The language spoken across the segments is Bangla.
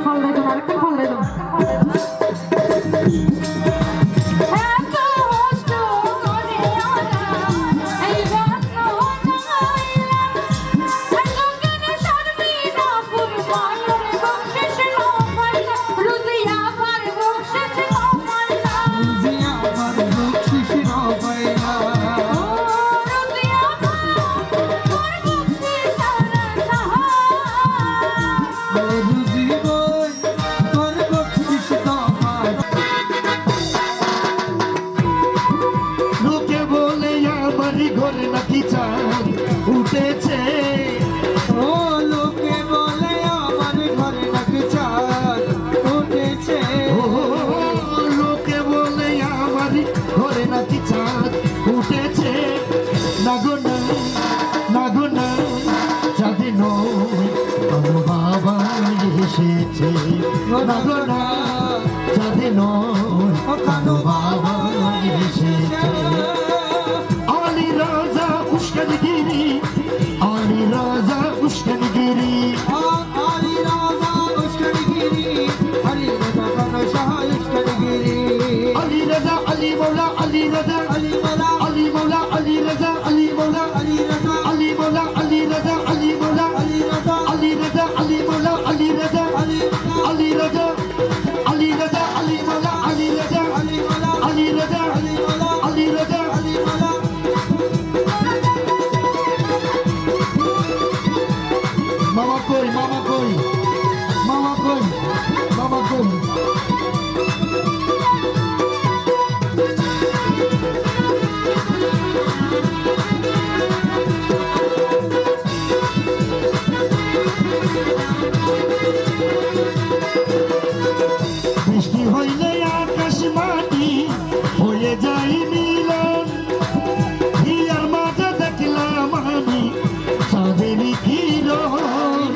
ফল দেয় তোমার একটা ফল দেয় তোমার ঘরে নাকি চাঁদ উঠেছে ও লোকে বলে আমার ঘরে নাকি চাঁদ উঠেছে ও লোকে বলে আমার ঘরে নাকি চাঁদ উঠেছে না গো না না গো না চাঁদে নয় আমার বাবা এসেছে না গো না চাঁদে নয় আমার বাবা এসেছে উস্কানগিরি আলী রাজা উস্কানগিরি আলী রাজা উস্কানগিরি আলী রাজা খান শাহ উস্কানগিরি আলী রাজা আলী মৌলা আলী রাজা আলী মাওলা আলী মৌলা আলী রাজা আলী মৌলা আলী রাজা আলী মৌলা আলী রাজা আলী মৌলা আলী রাজা আলী রাজা আলী মৌলা আলী রাজা আলী আলী রাজা আলী রাজা আলী মৌলা আলী রাজা আলী মাওলা আলী রাজা আলী মাওলা আলী রাজা আলী মাওলা মামা কই মামা কই মামা কই মামা কই বৃষ্টি হইলে আকাশ মাটি হয়ে যাই মিলন হিয়ার মাঝে দেখলাম আমি চাঁদের কিরণ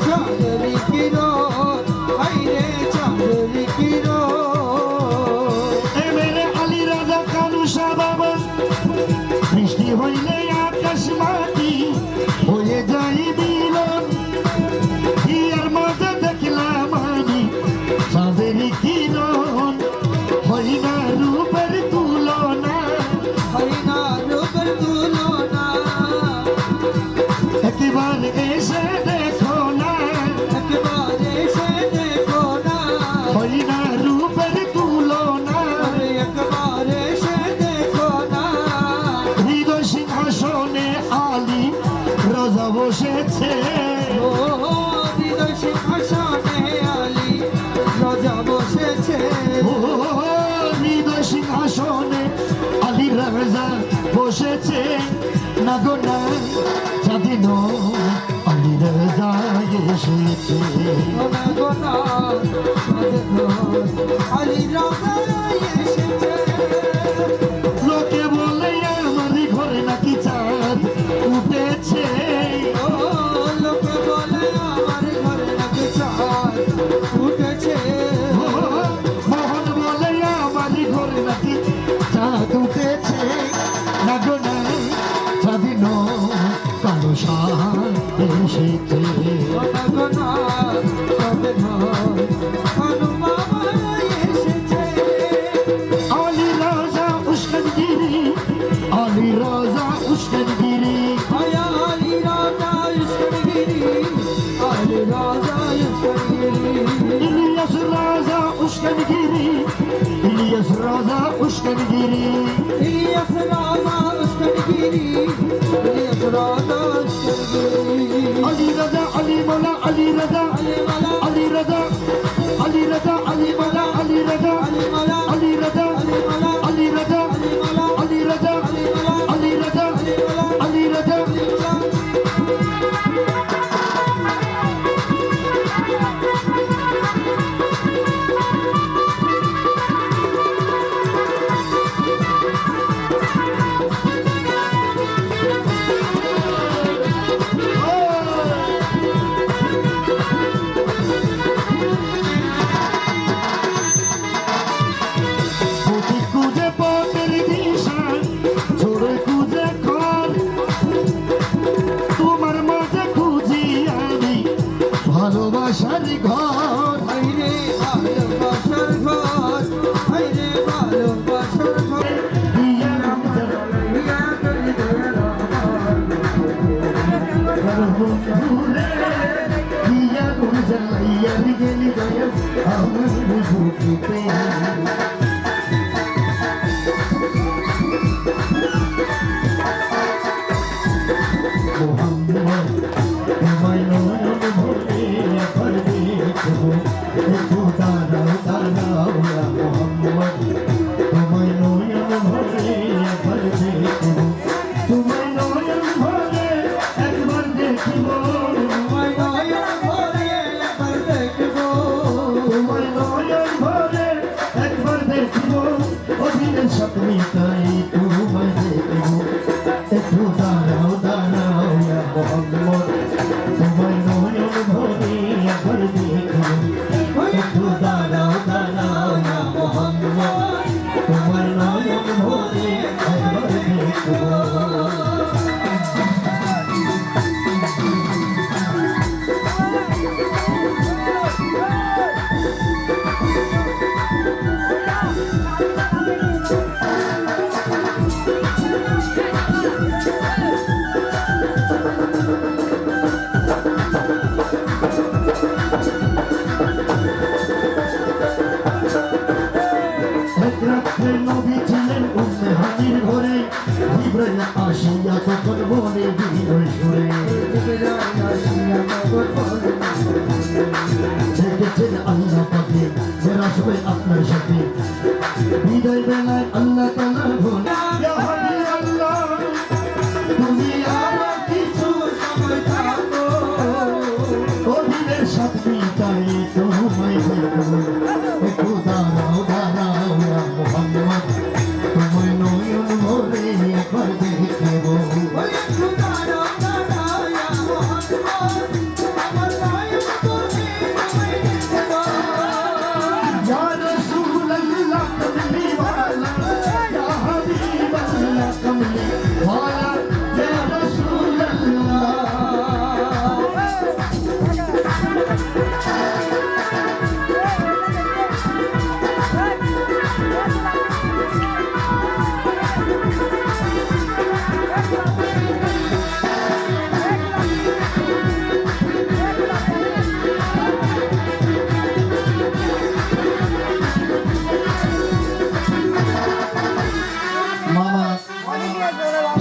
চাঁদের কিরণ আইরে চাঁদের কিরণ এমএলএ আলী রাজা কানু শাহ বাবা বৃষ্টি হইলে আকাশ মাটি হয়ে যাই মিলন হিয়ার মাঝে দেখলাম আমি চাঁদের কিরণ হয় না রূপের তুলনা হয় না রূপের তুলনা একবার এসে দেখো না একবারে সে দেখো না হয় না রূপের তুলনা একবারে সে দেখো না হৃদয় সিংহাসনে আলী রাজা বসেছে ও হৃদয় সিংহাসনে আলী রাজা বসেছে ও হৃদয় সিংহাসনে আলী রাজা বসেছে না গো না স্বাধীন আলী রাজা এসেছে গোনা গোনা আলী রাজা এসেছে লোকে বলে আমার ঘরে নাকি চাঁদ উঠেছে ও লোকে বলে আমার ঘরে নাকি চাঁদ উঠেছে ও মোহন বলে আমার ঘরে নাকি চাঁদ উঠেছে না গো না স্বাধীন কালো শাহ এসেছে গোনা গোনা হনুমান এসেছে আলী রাজা উস্কানগিরি আলী রাজা উস্কানগিরি আয়া আলী রাজা উস্কানগিরি আলী রাজা উস্কানগিরি ইলিয়াস রাজা উস্কানগিরি ইলিয়াস রাজা উস্কানগিরি ইলিয়াস রাজা উস্কানগিরি ইলিয়াস রাজা উস্কানগিরি আলী রাজা আলী মৌলা আলী রাজা আলী মাওলা আলী রাজা আলী রাজা আলী মৌলা আলী রাজা আলী মাওলা আলী রাজা আলী মাওলা আলী রাজা আলী মাওলা আলী রাজা আলী মাওলা আলী রাজা আলী মাওলা আলী রাজা আলী মাওলা আমি গেলি দয়াল আমার বুকেতে মোহাম্মদ তোমায় নয়ন ভরে একবার দেখবো একটু দাঁড়াও দাঁড়াও মোহাম্মদ তোমায় নয়ন ভরে একবার দেখবো তোমায় নয়ন ভরে একবার দেখব তোমায় নয়ন ভরে একবার দেখব তোমায় নয়ন ভরে একবার দেখব অধীনের স্বপ্নে তাই তোমায় দেখব একটু দাঁড়াও দাঁড়াও মোহাম্মদ তোমায় নয়ন ভরে একবার দেখব একটু দাঁড়াও দাঁড়াও মোহাম্মদ তোমায় নয়ন ভরে একবার দেখব এক রাত্রে নবী ছিলেন উম্মেহানির ঘরে জিবরাইল আসিয়া তখন বলে বিনয় সুরে দেখেছেন আল্লাহ পাকে মেরাজ হবে আপনার সাথে বিদায় বেলায় আল্লাহ তাআলা বলে ইয়া হাবিবাল্লাহ তুমি আমার কিছু সময় থাকো অধীনের সাথে তাই তোমায় দেখবো একটু দাঁড়াও দাঁড়াও মোহাম্মদ তোমায় নয়ন ভরে একবার দেখবো একটু দাঁড়াও দাঁড়াও মোহাম্মদ আমার নয়ন ভরে তোমায় দেখব ইয়া রাসূলুল্লাহ কমলি ওয়ালা ইয়া হাবিবাল্লাহ কমলি ওয়ালা ইয়া রাসূলুল্লাহ মামা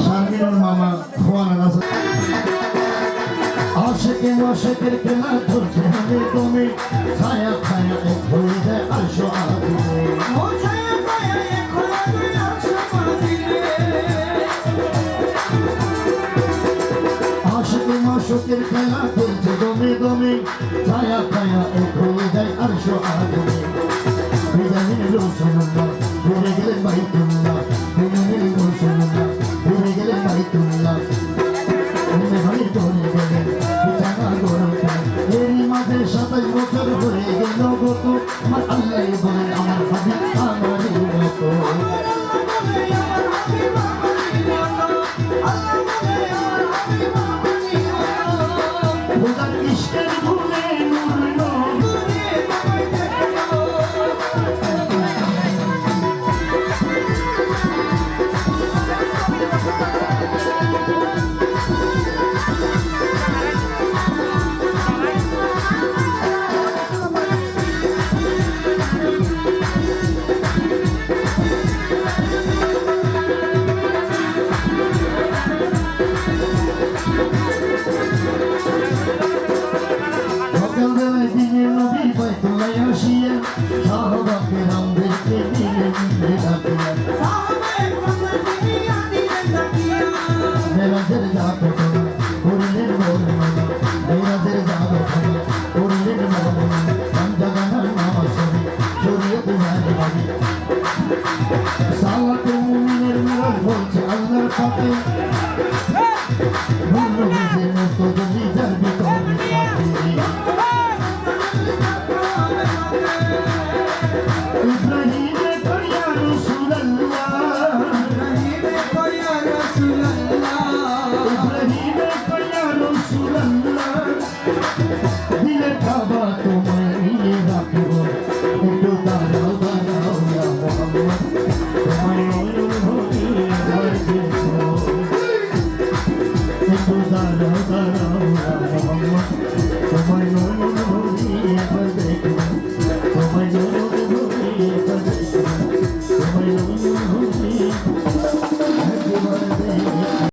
শারমিনুর মামা খোয়ানা নাসর আশিকে আশিকের খেলা ধরছে হাতে তুমি ছায়া ছায়া এক হয়ে যায় আরশো আদিলে ও ছায়া ছায়া এখন আমি আছো মাদিনে আশিকে আশিকের খেলা ধরছে দমে দমে ছায়া ছায়া এক হয়ে যায় আরশো আদিলে বিদাহিন রাসূলুল্লাহ ঘুরে গেলেন বাইতুল্লাহ বিদাহিন রাসূলুল্লাহ ঘুরে গেলেন বাইতুল্লাহ উম্মে হানির ঘরে গেলেন বিছানা গড়তে এরই মাঝে 27 বছর হয়ে গেল গত আমার আল্লাহ বলেন আমার হাবিব আমারই মতো খোদার ইশকের ভুলে নূর নূর সকালবেলায় দিনের নবী বাইতুল্লাহ আসিয়া সাহাবাকে রামদেরকে দিলেন ডাকিয়া মেরাজের জাতনা করিলেন বর্ণনা মেরাজের জাতনা করিলেন বর্ণনা পাঞ্জাগানার নামাজ হবে শরীয়ত জানে বাড়ি সালাতে মুমিনের মেরাজ বলছে আল্লাহর পাকে ভুল বুঝে মতো যদি যার ভিতরে থাকে ইব্রাহিম